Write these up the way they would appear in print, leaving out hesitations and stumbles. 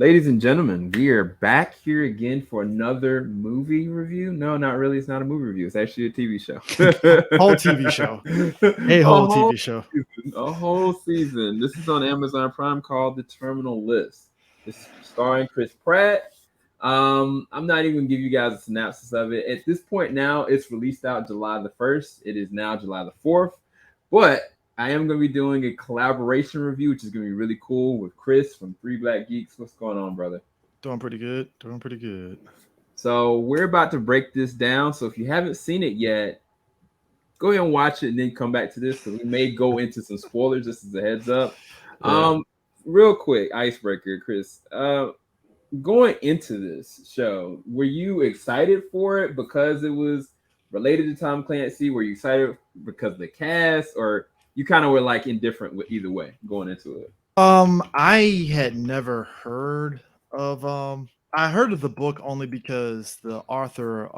Ladies and gentlemen, we are back here again for another movie review. No, not really. It's not a movie review. It's actually a TV show. Whole TV show. A a whole whole TV show. season. A whole season. This is on Amazon Prime called The Terminal List. It's starring Chris Pratt. I'm not even gonna give you guys a synopsis of it. At this point now, it's released out July the 1st. It is now July the 4th. But I am going to be doing a collaboration review, which is going to be really cool with Chris from Three Black Geeks. What's going on, brother? Doing pretty good. Doing pretty good. So we're about to break this down. So if you haven't seen it yet, go ahead and watch it and then come back to this because we may go into some spoilers just as a heads up. Yeah. Real quick, icebreaker, Chris. Going into this show, were you excited for it because it was related to Tom Clancy? Were you excited because of the cast, or you kind of were like indifferent with either way going into it? I had never heard of I heard of the book only because the author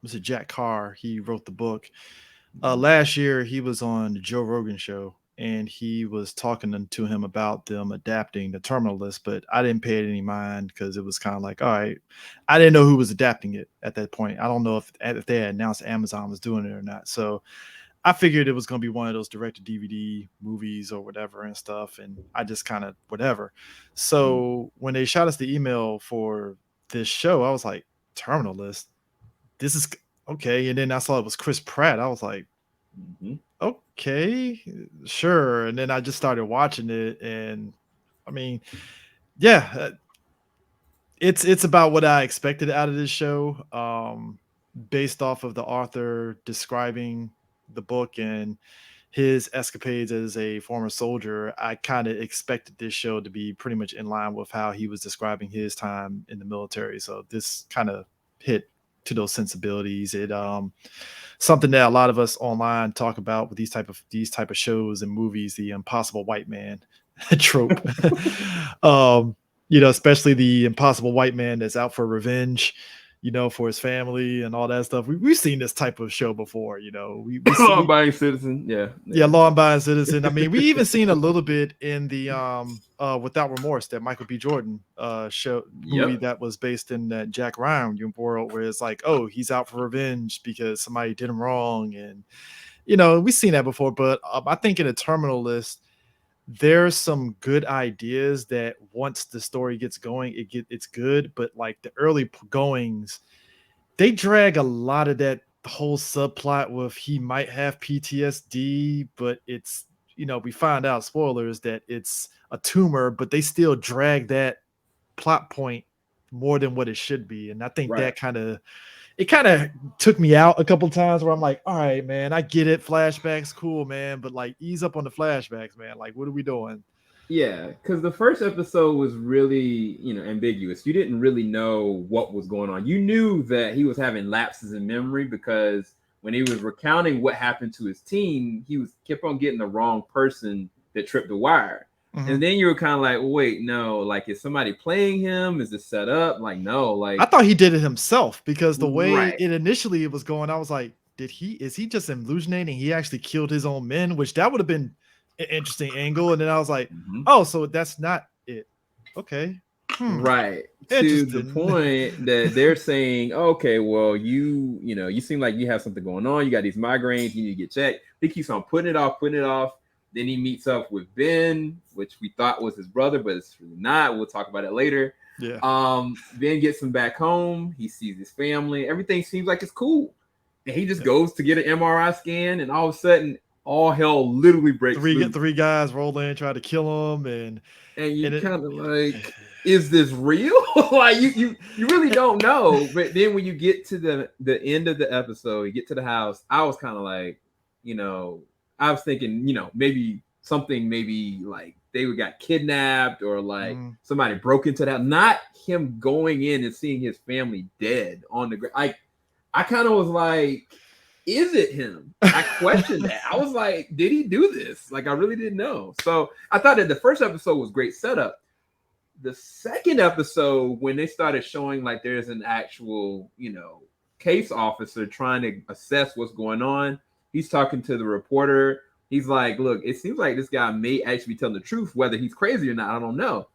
was it Jack Carr, he wrote the book. Last year he was on the Joe Rogan show and he was talking to him about them adapting the Terminal List, but I didn't pay it any mind because it was kind of like, all right, I didn't know who was adapting it at that point. I don't know if they had announced Amazon was doing it or not. So I figured it was going to be one of those direct to DVD movies or whatever and stuff. And I just kind of whatever. So when they shot us the email for this show, I was like, Terminal List, this is okay. And then I saw it was Chris Pratt. I was like, okay, sure. And then I just started watching it. And I mean, yeah, it's about what I expected out of this show, based off of the author describing the book and his escapades as a former soldier. I kind of expected this show to be pretty much in line with how he was describing his time in the military. So this kind of hit to those sensibilities. It something that a lot of us online talk about with these type of shows and movies, the impossible white man trope. Especially the impossible white man that's out for revenge, for his family and all that stuff. We've seen this type of show before. Law-abiding citizen, yeah. Law-abiding citizen. I mean, we even seen a little bit in the Without Remorse, that Michael B. Jordan show movie that was based in that Jack Ryan world, where it's like, oh, he's out for revenge because somebody did him wrong, and we've seen that before. But I think in a Terminal List, there's some good ideas that once the story gets going, it's good. But like the early goings, they drag a lot of that whole subplot with he might have PTSD, but it's we find out, spoilers, that it's a tumor, but they still drag that plot point more than what it should be. And I think that kind of took me out a couple times where I'm like, all right, man, I get it. Flashbacks, cool, man. But like, ease up on the flashbacks, man. Like, what are we doing? Yeah, because the first episode was really, ambiguous. You didn't really know what was going on. You knew that he was having lapses in memory because when he was recounting what happened to his team, he was kept on getting the wrong person that tripped the wire. Mm-hmm. And then you were kind of like, wait, no, like, is somebody playing him? Is this set up? Like, no, like, I thought he did it himself because the way it was going, I was like, is he just hallucinating? He actually killed his own men, which that would have been an interesting angle. And then I was like, oh, so that's not it. Okay. Right. To the point that they're saying, okay, well, you seem like you have something going on. You got these migraines. You need to get checked. He keeps on putting it off. Then he meets up with Ben, which we thought was his brother, but it's really not. We'll talk about it later. Yeah. Ben gets him back home. He sees his family. Everything seems like it's cool. And he just goes to get an MRI scan, and all of a sudden, all hell literally breaks loose. Three guys roll in, try to kill him, and you kind of like, is this real? Like you really don't know. But then when you get to the end of the episode, you get to the house, I was kind of like, I was thinking, maybe something, maybe like they got kidnapped or like somebody broke into that. Not him going in and seeing his family dead on the ground. Like, I kind of was like, is it him? I questioned that. I was like, did he do this? Like, I really didn't know. So I thought that the first episode was great setup. The second episode, when they started showing like there's an actual, case officer trying to assess what's going on, he's talking to the reporter. He's like, look, it seems like this guy may actually be telling the truth. Whether he's crazy or not, I don't know.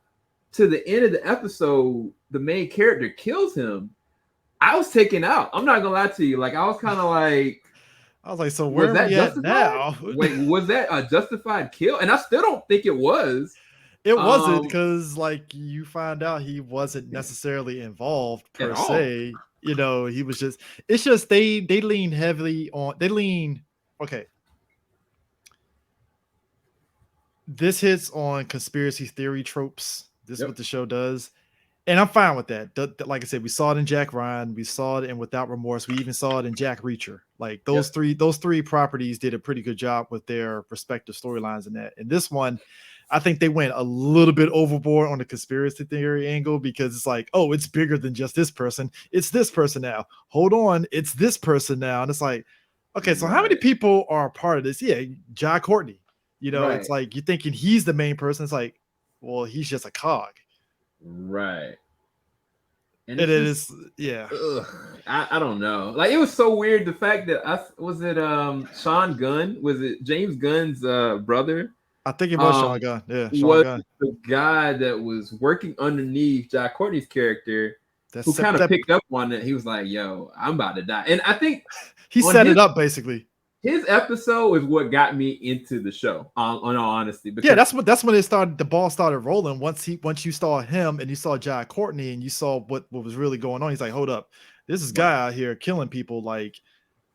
to the end of the episode, the main character kills him, I was taken out. I'm not gonna lie to you. Like I was kind of like, I was like, so where are we at now? Wait, was that a justified kill? And I still don't think it was. It wasn't, because like you find out he wasn't necessarily involved per se. You know, he was just. It's just they lean heavily on. Okay. This hits on conspiracy theory tropes. This is what the show does. And I'm fine with that. Like I said, we saw it in Jack Ryan. We saw it in Without Remorse. We even saw it in Jack Reacher. Like those three properties did a pretty good job with their respective storylines in that. And this one, I think they went a little bit overboard on the conspiracy theory angle, because it's like, oh, it's bigger than just this person. It's this person now. Hold on. It's this person now. And it's like, okay, so how many people are a part of this? Yeah, Jai Courtney. You know, it's like you're thinking he's the main person. It's like, well, he's just a cog. Right. And it is, yeah. I don't know. Like it was so weird. The fact that Sean Gunn, was it James Gunn's brother? I think it was Sean Gunn. Yeah, Sean Gunn. The guy that was working underneath Jai Courtney's character, who kind of picked up on it. He was like, "Yo, I'm about to die," and I think he set it up basically. His episode is what got me into the show. On all honesty, because that's when it started. The ball started rolling. Once you saw him and you saw Jai Courtney and you saw what was really going on. He's like, hold up, this is guy out here killing people. Like,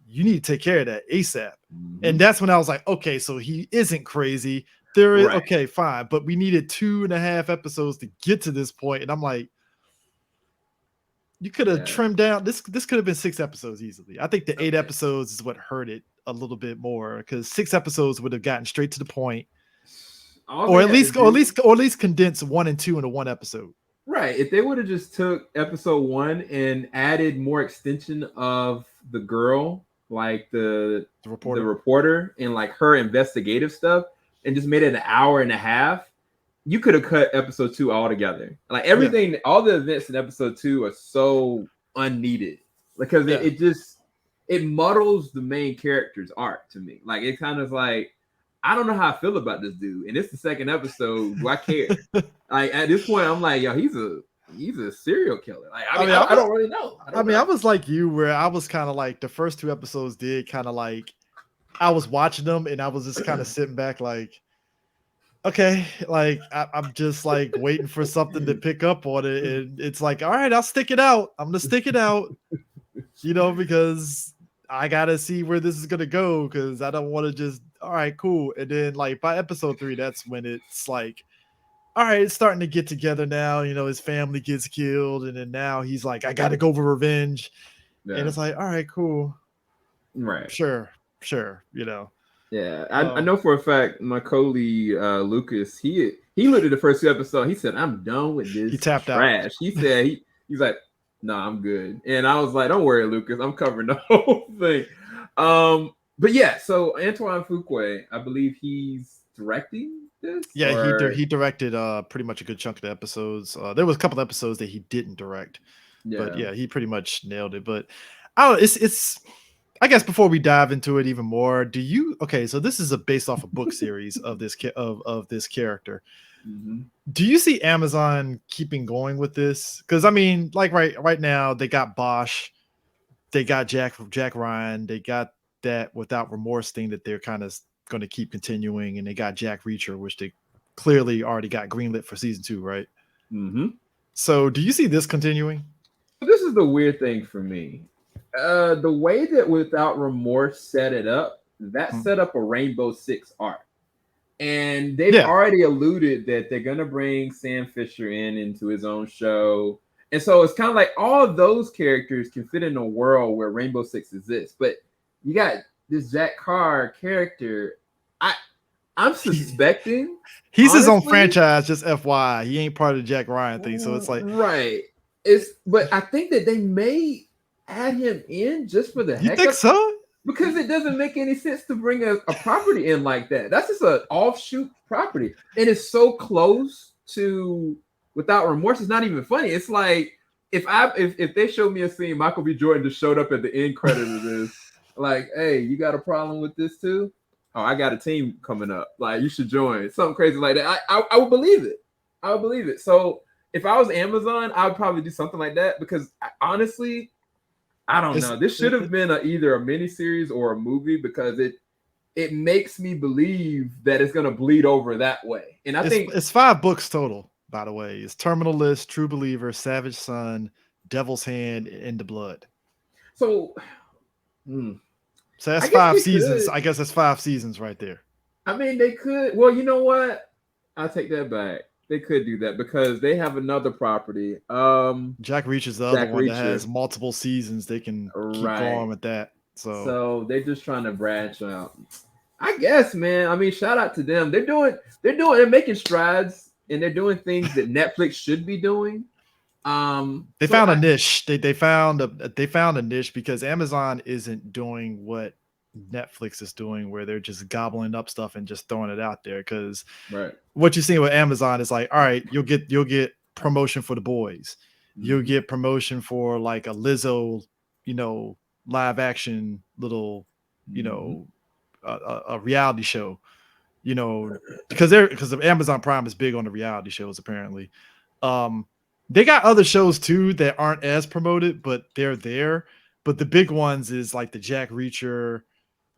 you need to take care of that ASAP. Mm-hmm. And that's when I was like, okay, so he isn't crazy. There is okay, fine, but we needed 2.5 episodes to get to this point, and I'm like, you could have trimmed down. This could have been 6 episodes easily. I think the 8 episodes is what hurt it a little bit more, because 6 episodes would have gotten straight to the point, or at least condensed 1 and 2 into 1 episode. Right. If they would have just took episode 1 and added more extension of the girl, like the reporter and like her investigative stuff, and just made it an hour and a half, you could have cut episode 2 altogether. Like everything, all the events in episode 2 are so unneeded, because it muddles the main character's arc to me. Like it kind of like, I don't know how I feel about this dude, and it's the 2nd episode. Do I care? Like at this point, I'm like, yo, he's a serial killer. Like I don't really know. I was like you, where I was kind of like the first 2 episodes did kind of like, I was watching them and I was just kind of sitting back like, okay, like I'm just like waiting for something to pick up on it, and it's like, all right, I'll stick it out. I'm gonna stick it out, you know, because I gotta see where this is gonna go, because I don't want to just, all right, cool. And then like by episode 3, that's when it's like, all right, it's starting to get together now. You know, his family gets killed, and then now he's like, I gotta go for revenge, and it's like, all right, cool, right, sure, you know. Yeah, I know for a fact my colleague Lucas, he looked at the first 2 episodes. He said, "I'm done with this." He tapped trash. out. He said he's like, "No, I'm good." And I was like, "Don't worry, Lucas. I'm covering the whole thing." But yeah, so Antoine Fuqua, I believe he's directing this. Yeah, he directed pretty much a good chunk of the episodes. There was a couple episodes that he didn't direct, but yeah, he pretty much nailed it. But I don't know, it's. I guess before we dive into it even more, so this is based off a book series of this character. Mm-hmm. Do you see Amazon keeping going with this? Because I mean, like right now they got Bosch, they got Jack Ryan, they got that Without Remorse thing that they're kind of going to keep continuing, and they got Jack Reacher, which they clearly already got greenlit for season 2, right? Mm-hmm. So do you see this continuing? This is the weird thing for me. The way that Without Remorse set it up, set up a Rainbow Six arc. And they've already alluded that they're going to bring Sam Fisher into his own show. And so it's kind of like all of those characters can fit in a world where Rainbow Six exists. But you got this Jack Carr character. I'm suspecting. He's his own franchise, just FYI. He ain't part of the Jack Ryan thing. So it's like. Right. But I think that they may add him in just for the heck of it. You think so? Because it doesn't make any sense to bring a property in like that. That's just an offshoot property. And it's so close to Without Remorse. It's not even funny. It's like if they showed me a scene, Michael B. Jordan just showed up at the end credit of this, like, hey, you got a problem with this too? Oh, I got a team coming up. Like, you should join. Something crazy like that. I would believe it. I would believe it. So if I was Amazon, I would probably do something like that because honestly, I don't know. This should have been either a miniseries or a movie because it makes me believe that it's gonna bleed over that way. And I think it's 5 books total, by the way. It's Terminal List, True Believer, Savage Son, Devil's Hand, and The Blood. So, so that's 5 seasons. I guess that's 5 seasons right there. I mean, they could. Well, you know what? I'll take that back. They could do that because they have another property. Jack Reacher's the other one that has multiple seasons. They can keep going with that. So they're just trying to branch out. I guess, man. I mean, shout out to them. They're making strides and they're doing things that Netflix should be doing. They found a niche. They found a niche because Amazon isn't doing what Netflix is doing, where they're just gobbling up stuff and just throwing it out there. Because what you're seeing with Amazon is like, all right, you'll get promotion for The Boys, you'll get promotion for like a Lizzo, live action little, a reality show, because Amazon Prime is big on the reality shows apparently. They got other shows too that aren't as promoted, but they're there. But the big ones is like the Jack Reacher,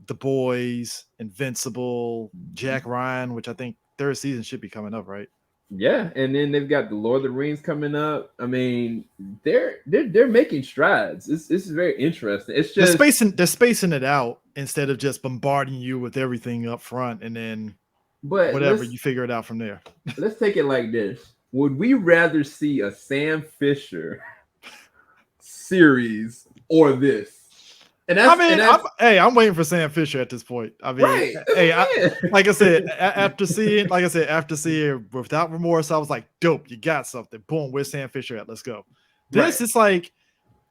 The Boys, Invincible, Jack Ryan, which I think 3rd season should be coming up, right? Yeah, and then they've got the Lord of the Rings coming up. I mean, they're making strides. This is very interesting. It's just they're spacing it out instead of just bombarding you with everything up front and then whatever you figure it out from there. Let's take it like this. Would we rather see a Sam Fisher series or this? And I'm waiting for Sam Fisher at this point. I mean, like I said, after seeing Without Remorse, I was like, dope, you got something. Boom, where's Sam Fisher at? Let's go. This is like,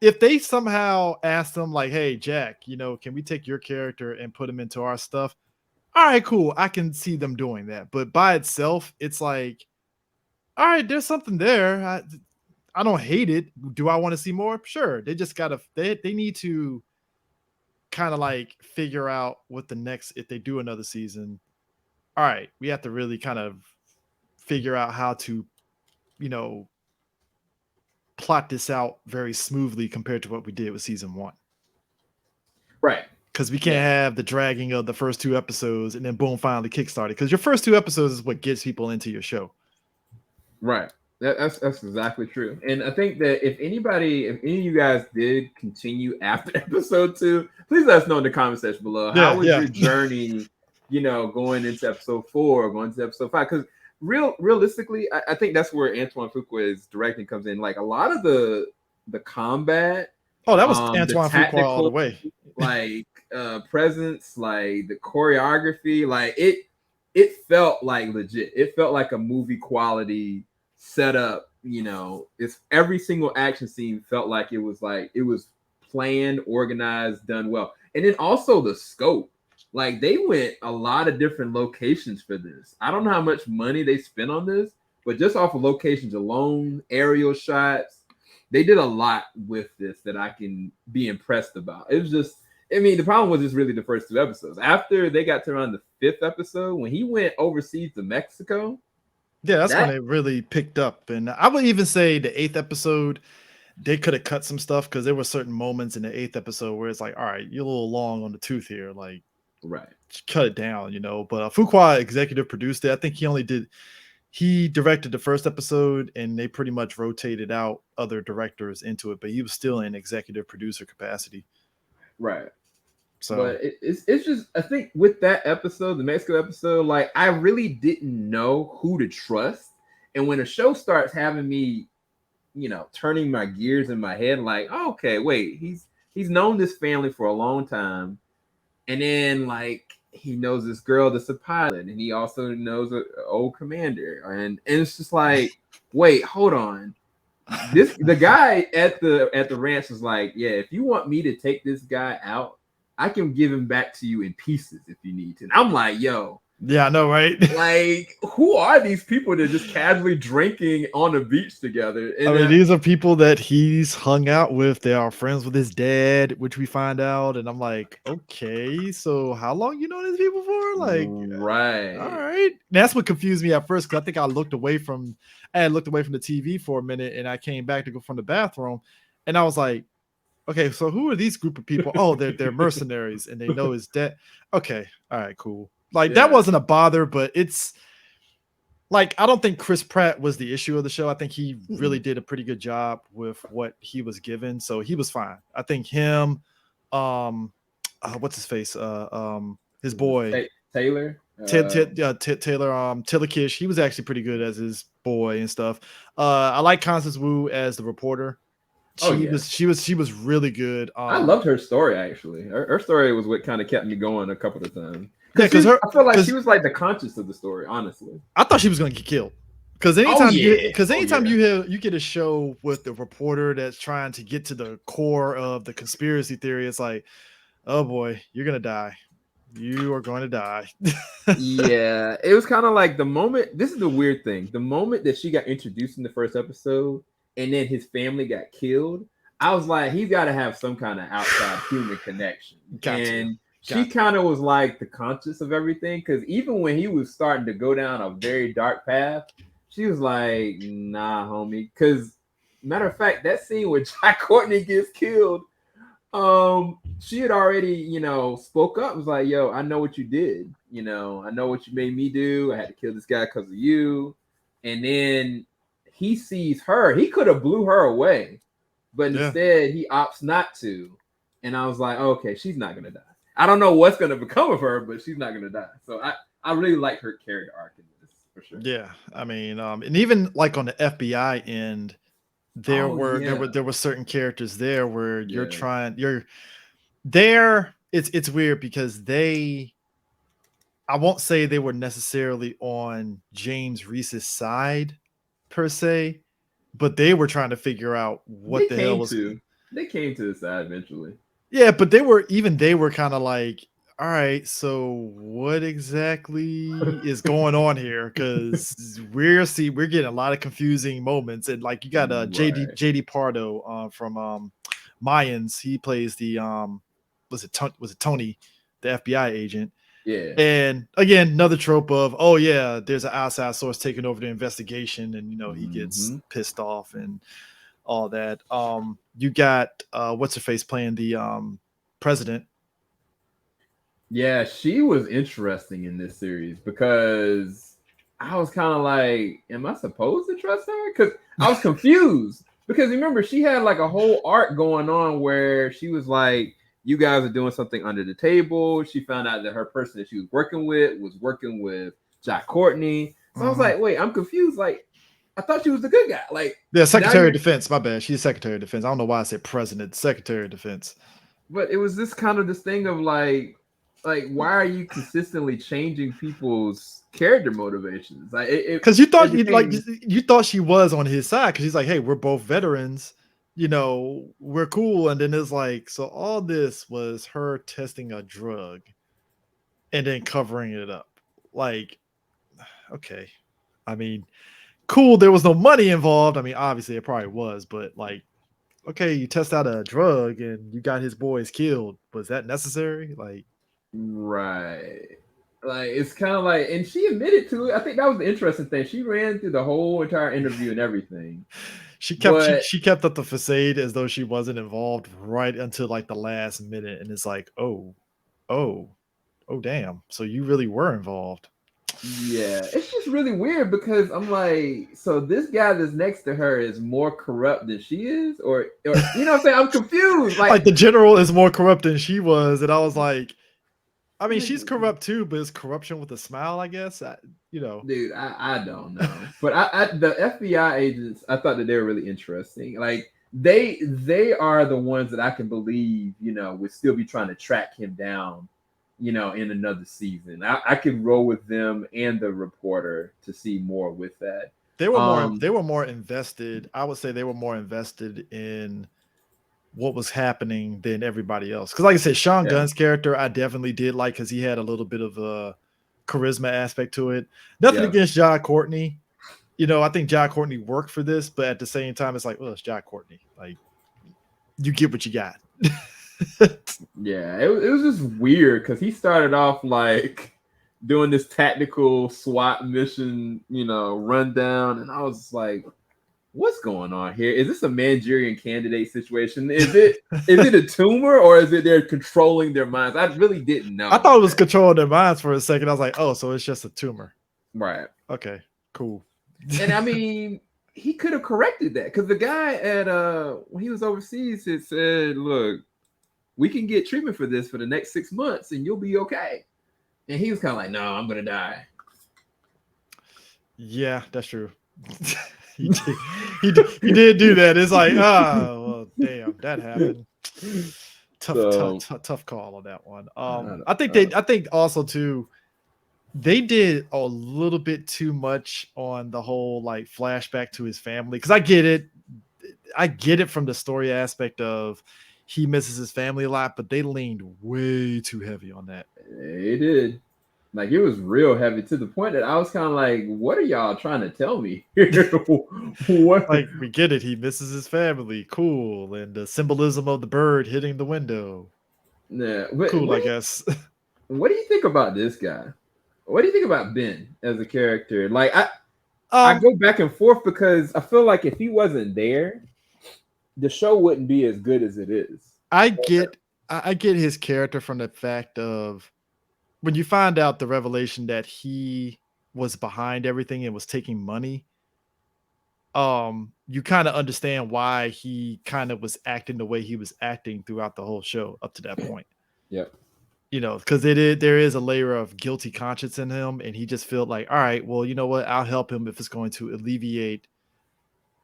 if they somehow asked him, like, hey, Jack, can we take your character and put him into our stuff? All right, cool. I can see them doing that. But by itself, it's like, all right, there's something there. I don't hate it. Do I want to see more? Sure. They just gotta they need to kind of like figure out what the next, if they do another season. All right, we have to really kind of figure out how to, plot this out very smoothly compared to what we did with season 1. Right. Because we can't have the dragging of the first 2 episodes and then boom, finally kickstarted. Because your first 2 episodes is what gets people into your show. Right. That's exactly true. And I think that if any of you guys did continue after episode 2, please let us know in the comment section below. How was your journey, going into episode 4 or going to episode 5? Because realistically, I think that's where Antoine Fuqua's directing comes in. Like a lot of the combat. Oh, that was Antoine Fuqua all the way. Like presence, like the choreography, like it felt like legit. It felt like a movie quality setup. It's every single action scene felt like it was planned, organized, done well. And then also the scope. Like they went a lot of different locations for this. I don't know how much money they spent on this, but just off of locations alone, aerial shots, they did a lot with this that I can be impressed about. It was just, the problem was just really the first 2 episodes. After they got to around the 5th episode, when he went overseas to Mexico. Yeah, that's when it really picked up. And I would even say the 8th episode, they could have cut some stuff because there were certain moments in the 8th episode where it's like, all right, you're a little long on the tooth here. Like, cut it down, But Fuqua executive produced it. I think he directed the first episode and they pretty much rotated out other directors into it, but he was still in executive producer capacity. Right. So, but it's just, I think with that episode, the Mexico episode, like I really didn't know who to trust. And when a show starts having me, turning my gears in my head, like, oh, okay, wait, he's known this family for a long time. And then like he knows this girl that's a pilot, and he also knows an old commander. And it's just like, wait, hold on. The guy at the ranch was like, yeah, if you want me to take this guy out, I can give him back to you in pieces if you need to. And I'm like, yo, Yeah, I know, right? Like, who are these people that are just casually drinking on the beach together? I And mean, these are people that he's hung out with. They are friends with his dad, which we find out. And I'm like, okay, so how long you know these people for? Like, all right. right. That's what confused me at first because I think I had looked away from the TV for a minute, and I came back to go from the bathroom, and I was like, okay, so who are these group of people? Oh, they're mercenaries, and they know his dad. Okay, all right, cool. Like that Yeah. wasn't a bother, but it's like I don't think Chris Pratt was the issue of the show. I think he really did a pretty good job with what he was given, so he was fine. I think him, what's his face, his boy Taylor. Taylor, Tillikish, he was actually pretty good as his boy and stuff. I like Constance Wu as the reporter. Oh She yeah. was really good. I loved her story actually. Her story was what kind of kept me going a couple of times. Yeah, because I feel like she was like the conscience of the story, honestly. I thought she was going to get killed. Because anytime you get a show with the reporter that's trying to get to the core of the conspiracy theory, it's like, oh boy, you're gonna die. You are going to die. Yeah, it was kind of like the moment. This is the weird thing. The moment that she got introduced in the first episode, and then his family got killed, I was like, he's got to have some kind of outside human connection. And she kind of was like the conscious of everything, because even when he was starting to go down a very dark path, she was like, "Nah, homie." Because matter of fact, that scene where Jack Courtney gets killed, she had already, spoke up, was like, "Yo, I know what you did. I know what you made me do. I had to kill this guy because of you." And then he sees her. He could have blew her away, but instead he opts not to. And I was like, okay, she's not gonna die. I don't know what's gonna become of her, but she's not gonna die. So I really like her character arc in this for sure. Yeah, I mean, and even like on the FBI end, there were certain characters there where you're there. It's weird because I won't say they were necessarily on James Reese's side per se, but they were trying to figure out what the hell was. They came to the side eventually. Yeah, but they were kind of like, all right, so what exactly is going on here? Because we're getting a lot of confusing moments, and like you got JD Pardo from Mayans. He plays the was it Tony, the FBI agent. Yeah. And again, another trope of, oh yeah, there's an outside source taking over the investigation, and he gets pissed off and all that. You got what's her face playing the president. Yeah, she was interesting in this series because I was kind of like, am I supposed to trust her? Because I was confused. Because remember, she had like a whole arc going on where she was like, you guys are doing something under the table. She found out that her person that she was working with Jack Courtney. So I was like, wait, I'm confused. Like, I thought she was the good guy. Like, yeah, Secretary of Defense. My bad. She's Secretary of Defense. I don't know why I said President. Secretary of Defense. But it was this thing of like, why are you consistently changing people's character motivations? Like, because you thought you thought she was on his side because he's like, hey, we're both veterans. We're cool. And then it's like, so all this was her testing a drug and then covering it up. Like, okay. I mean, cool. There was no money involved. I mean, obviously it probably was, but like, okay, you test out a drug and you got his boys killed. Was that necessary? Like, right. Like, it's kind of like, and she admitted to it. I think that was the interesting thing. She ran through the whole entire interview and everything. She kept up the facade as though she wasn't involved right until like the last minute, and it's like, oh, damn! So you really were involved. Yeah, it's just really weird because I'm like, so this guy that's next to her is more corrupt than she is, or you know what I'm saying? I'm confused. Like the general is more corrupt than she was, and I was like, I mean, she's corrupt too, but it's corruption with a smile, I guess. Dude, I don't know, but the FBI agents, I thought that they were really interesting. Like they are the ones that I can believe, would still be trying to track him down, in another season. I could roll with them and the reporter to see more with that. They were more invested. I would say they were more invested in what was happening than everybody else. Because like I said, Sean Gunn's character, I definitely did like because he had a little bit of a charisma aspect to it. Nothing against Jai Courtney. You know, I think Jai Courtney worked for this, but at the same time, it's like, well, it's Jai Courtney. Like, you get what you got. Yeah, it was just weird because he started off like doing this tactical SWAT mission, rundown, and I was just like, what's going on here? Is this a Manchurian Candidate situation? Is it a tumor, or is it they're controlling their minds? I really didn't know. I thought it was controlling their minds for a second. I was like, oh, so it's just a tumor. Right. Okay, cool. And I mean, he could have corrected that because the guy at when he was overseas had said, look, we can get treatment for this for the next 6 months and you'll be okay. And he was kind of like, no, I'm gonna die. Yeah, that's true. he did do that. It's like, oh, well, damn, that happened. Tough call on that one. I think also too, they did a little bit too much on the whole like flashback to his family, because I get it from the story aspect of he misses his family a lot, but they leaned way too heavy on that. They did. Like, it was real heavy to the point that I was kind of like, what are y'all trying to tell me? What? Like, we get it. He misses his family. Cool. And the symbolism of the bird hitting the window. Yeah. Cool, I guess. What do you think about this guy? What do you think about Ben as a character? Like, I go back and forth because I feel like if he wasn't there, the show wouldn't be as good as it is. I get his character from the fact of when you find out the revelation that he was behind everything and was taking money, you kind of understand why he kind of was acting the way he was acting throughout the whole show up to that point. Yep. You know, because there is a layer of guilty conscience in him, and he just felt like, all right, well, you know what? I'll help him if it's going to alleviate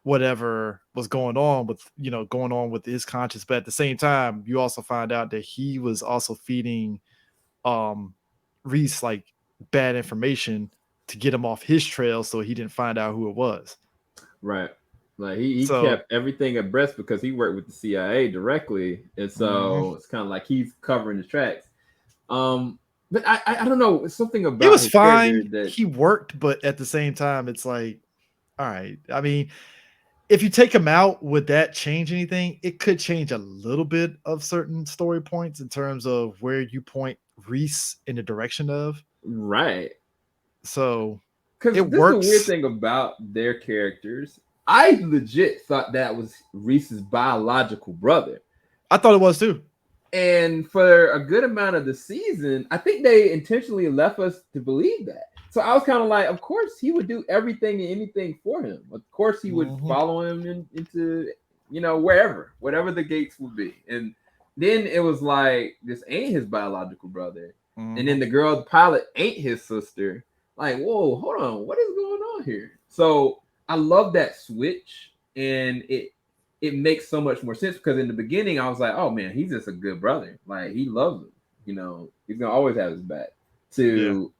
whatever was going on with his conscience. But at the same time, you also find out that he was also feeding Reese like bad information to get him off his trail so he didn't find out who it was. Right. Like he kept everything abreast because he worked with the CIA directly. And so it's kind of like he's covering his tracks. But I don't know, something about it was fine that he worked, but at the same time, it's like, all right. I mean, if you take him out, would that change anything? It could change a little bit of certain story points in terms of where you point Reese in the direction of. Right. So because this works. Is the weird thing about their characters. I legit thought that was Reese's biological brother. I thought it was too. And for a good amount of the season, I think they intentionally left us to believe that. So I was kind of like, of course he would do everything and anything for him. Of course he would follow him into, whatever the gates would be. And then it was like, this ain't his biological brother. And then the pilot ain't his sister. Like, whoa, hold on. What is going on here? So I love that switch. And it makes so much more sense because in the beginning I was like, oh man, he's just a good brother. Like, he loves him. He's going to always have his back.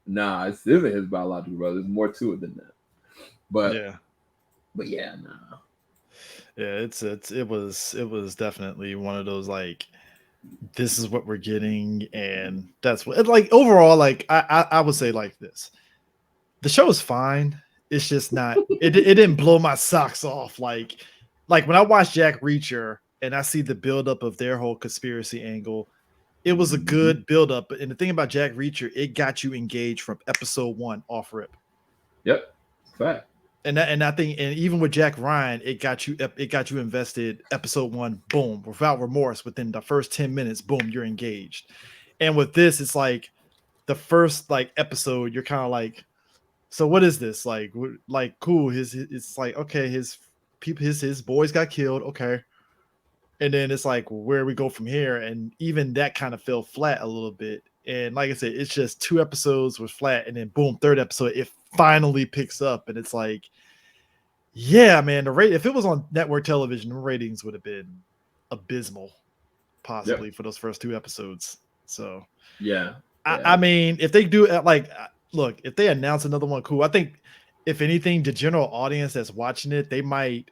Nah, this isn't his biological brother. There's more to it than that. But yeah, nah. Yeah, it was definitely one of those like, this is what we're getting, and that's what like overall, like I would say like this. The show is fine. It's just not it didn't blow my socks off like when I watched Jack Reacher and I see the buildup of their whole conspiracy angle. It was a good buildup, and the thing about Jack Reacher, it got you engaged from episode 1 off rip. Yep, fact. And I think, and even with Jack Ryan, it got you invested. Episode 1, boom, without remorse. Within the first 10 minutes, boom, you're engaged. And with this, it's like the first like episode, you're kind of like, so what is this like? Cool. It's like, okay, his boys got killed. Okay. And then it's like, well, where we go from here? And even that kind of fell flat a little bit. And like I said, it's just 2 episodes was flat. And then boom, 3rd episode, it finally picks up. And it's like, yeah, man, the rate, if it was on network television, the ratings would have been abysmal, possibly for those first 2 episodes. So, yeah. I mean, if they do look, if they announce another one, cool. I think if anything, the general audience that's watching it, they might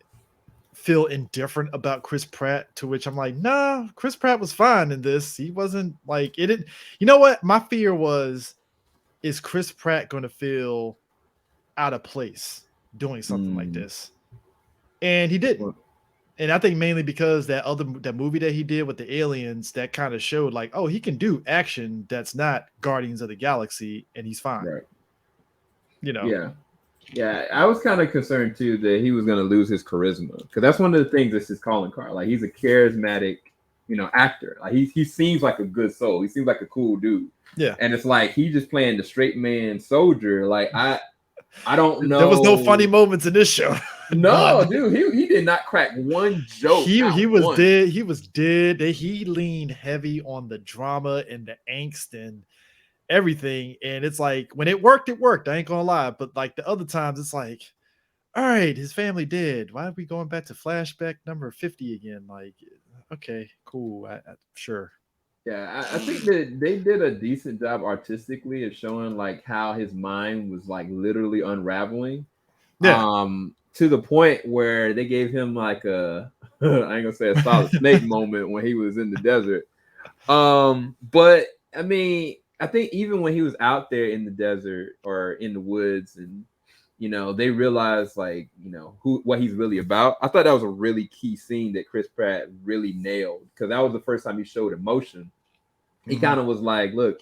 feel indifferent about Chris Pratt, to which I'm like, nah, Chris Pratt was fine in this. He wasn't like it. You know what? My fear was is Chris Pratt going to feel out of place doing something like this? And he didn't. And I think mainly because that movie that he did with the aliens, that kind of showed like, oh, he can do action that's not Guardians of the Galaxy, and he's fine. Right. Yeah. I was kind of concerned too that he was going to lose his charisma, because that's one of the things that's his calling card. Like, he's a charismatic, actor. Like, he seems like a good soul. He seems like a cool dude. Yeah. And it's like he just playing the straight man soldier. Like, I don't know. There was no funny moments in this show. No, dude, he did not crack one joke. He was dead. He was dead. He leaned heavy on the drama and the angst and everything. And it's like, when it worked, it worked. I ain't gonna lie. But like the other times, it's like, all right, his family dead. Why are we going back to flashback number 50 again? Like, okay, cool. Sure. Yeah, I think that they did a decent job artistically of showing like how his mind was like literally unraveling. Yeah. To the point where they gave him like a I ain't gonna say a Solid Snake moment when he was in the desert. But I mean, I think even when he was out there in the desert or in the woods, and they realized like what he's really about. I thought that was a really key scene that Chris Pratt really nailed, because that was the first time he showed emotion. He kind of was like, look,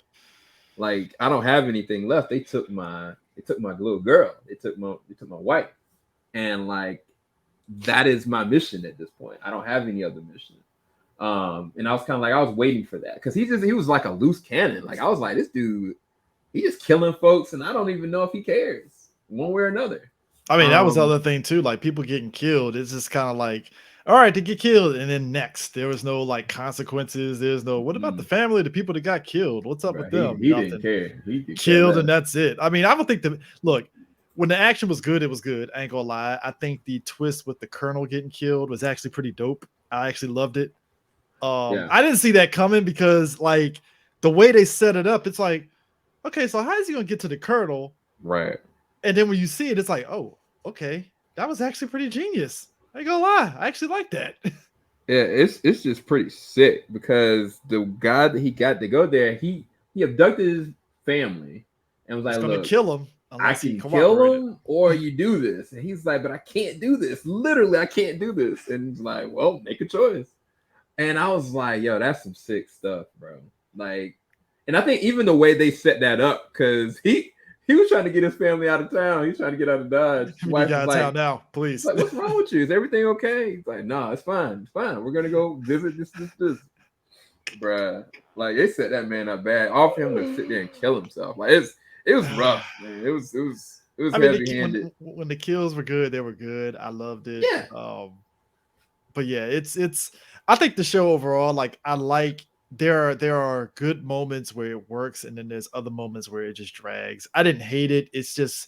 like, I don't have anything left. They took my little girl. They took my wife. And like, that is my mission at this point. I don't have any other mission. And I was kind of like, I was waiting for that, because he was like a loose cannon. Like, I was like, this dude, he just killing folks, and I don't even know if he cares one way or another. I mean, that was the other thing too. Like, people getting killed. It's just kind of like, all right, to get killed, and then next there was no like consequences. There's no, what about the family, the people that got killed? What's up with them? He didn't care. He killed, and that's it. I mean, I don't think look, when the action was good, it was good. I ain't gonna lie. I think the twist with the Colonel getting killed was actually pretty dope. I actually loved it. I didn't see that coming, because like the way they set it up, it's like, okay, so how is he gonna get to the Colonel? Right. And then when you see it, it's like, oh, okay, that was actually pretty genius. I ain't gonna lie, I actually like that. Yeah, it's just pretty sick, because the guy that he got to go there, he abducted his family and was like, gonna look, kill him. I can kill him, or you do this. And he's like, but I can't do this. Literally, I can't do this. And he's like, well, make a choice. And I was like, yo, that's some sick stuff, bro. Like, and I think even the way they set that up, because he was trying to get his family out of town. He's trying to get out of Dodge. Get out of town now, please. Like, what's wrong with you? Is everything okay? He's like, no, it's fine. It's fine. We're gonna go visit this. Bruh. Like, they set that man up bad. All for him to sit there and kill himself. Like, it was rough, man. It was heavy-handed. When the kills were good, they were good. I loved it. Yeah. But yeah, it's I think the show overall, like, I like, there are good moments where it works, and then there's other moments where it just drags. I didn't hate it. It's just,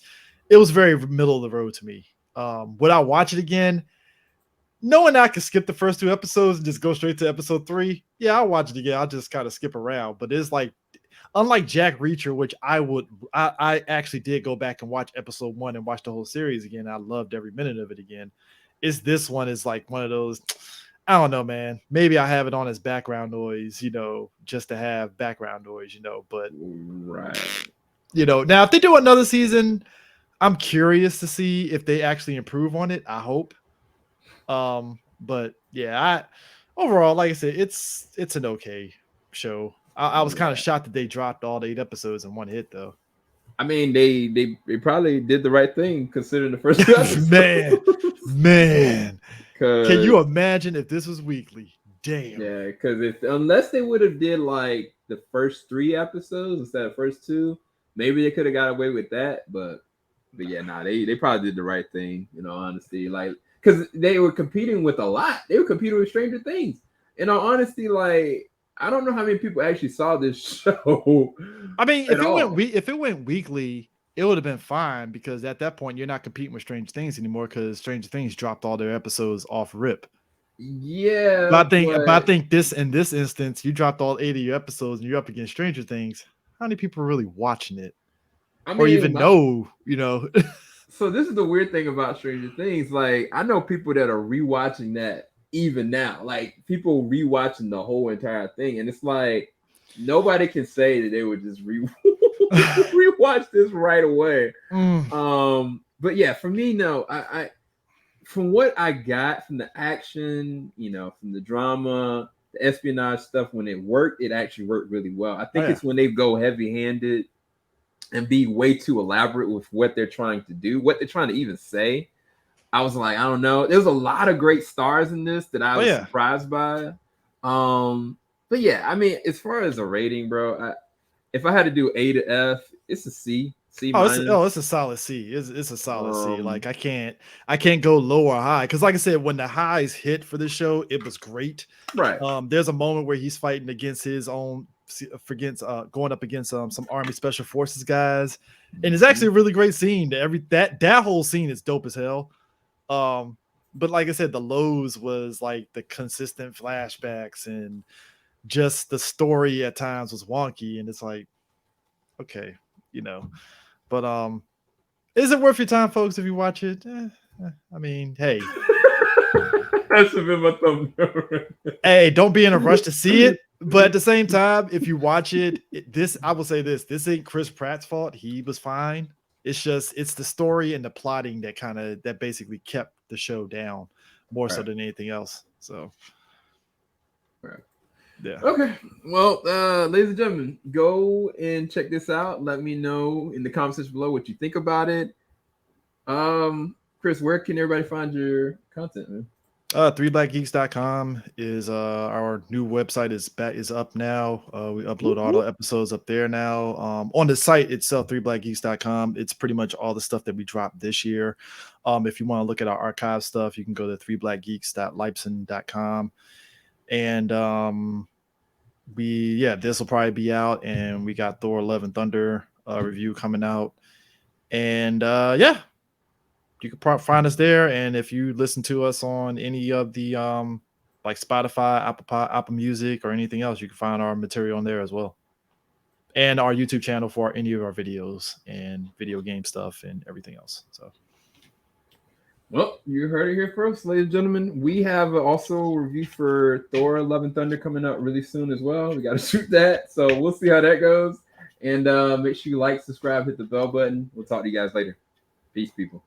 it was very middle of the road to me. Would I watch it again? Knowing I could skip the first 2 episodes and just go straight to episode 3, yeah, I'll watch it again. I'll just kind of skip around. But it's like, unlike Jack Reacher, which I actually did go back and watch episode 1 and watch the whole series again. I loved every minute of it again. This one is like one of those, I don't know, man. Maybe I have it on as background noise, just to have background noise, but right. Now if they do another season, I'm curious to see if they actually improve on it. I hope. But yeah, overall, like I said, it's an okay show. I was kind of shocked that they dropped all the 8 episodes in one hit, though. I mean, they probably did the right thing considering the first 2 episodes. man. Can you imagine if this was weekly? Damn. Yeah, because unless they would have did like the first 3 episodes instead of first 2, maybe they could have got away with that. But yeah, they probably did the right thing. Honestly, like, because they were competing with a lot. They were competing with Stranger Things. In all honesty, like, I don't know how many people actually saw this show. I mean, if it went weekly, it would have been fine, because at that point you're not competing with Stranger Things anymore, because Stranger Things dropped all their episodes off rip. Yeah, but I think in this instance, you dropped all 8 of your episodes and you're up against Stranger Things. How many people are really watching it, or even know? So this is the weird thing about Stranger Things. Like, I know people that are rewatching that even now. Like, people rewatching the whole entire thing, and it's like, nobody can say that they would just rewatch this right away. But yeah, for me, no, I from what I got from the action, from the drama, the espionage stuff, when it worked, it actually worked really well. I think it's when they go heavy-handed and be way too elaborate with what they're trying to do, what they're trying to even say. I was like, I don't know. There's a lot of great stars in this that I was surprised by. But yeah, I mean, as far as a rating, bro, if I had to do A to F, it's a C. C minus. It's a solid C. It's a solid C. Like I can't go low or high because, like I said, when the highs hit for the show, it was great. Right. There's a moment where he's fighting against his own, going up against some Army Special Forces guys, and it's actually a really great scene. That whole scene is dope as hell. But like I said, the lows was like the consistent flashbacks and just the story at times was wonky, and it's like, okay, But is it worth your time, folks, if you watch it? I mean, hey. That's a bit of a thumb. Hey, don't be in a rush to see it. But at the same time, if you watch it, I will say this ain't Chris Pratt's fault. He was fine. It's the story and the plotting that basically kept the show down more so than anything else. So yeah. Okay. Well, ladies and gentlemen, go and check this out. Let me know in the comments section below what you think about it. Chris, where can everybody find your content, man? 3blackgeeks.com is our new website is up now. We upload all the episodes up there now. On the site itself, 3blackgeeks.com, it's pretty much all the stuff that we dropped this year. If you want to look at our archive stuff, you can go to 3blackgeeks.libsyn.com. And this will probably be out, and we got Thor: Love and Thunder review coming out. And you can find us there. And if you listen to us on any of the like Spotify, Apple Music, or anything else, you can find our material on there as well. And our YouTube channel for any of our videos and video game stuff and everything else. So, well, you heard it here first, ladies and gentlemen. We have also a review for Thor: Love and Thunder coming out really soon as well. We got to shoot that. So we'll see how that goes. And make sure you like, subscribe, hit the bell button. We'll talk to you guys later. Peace, people.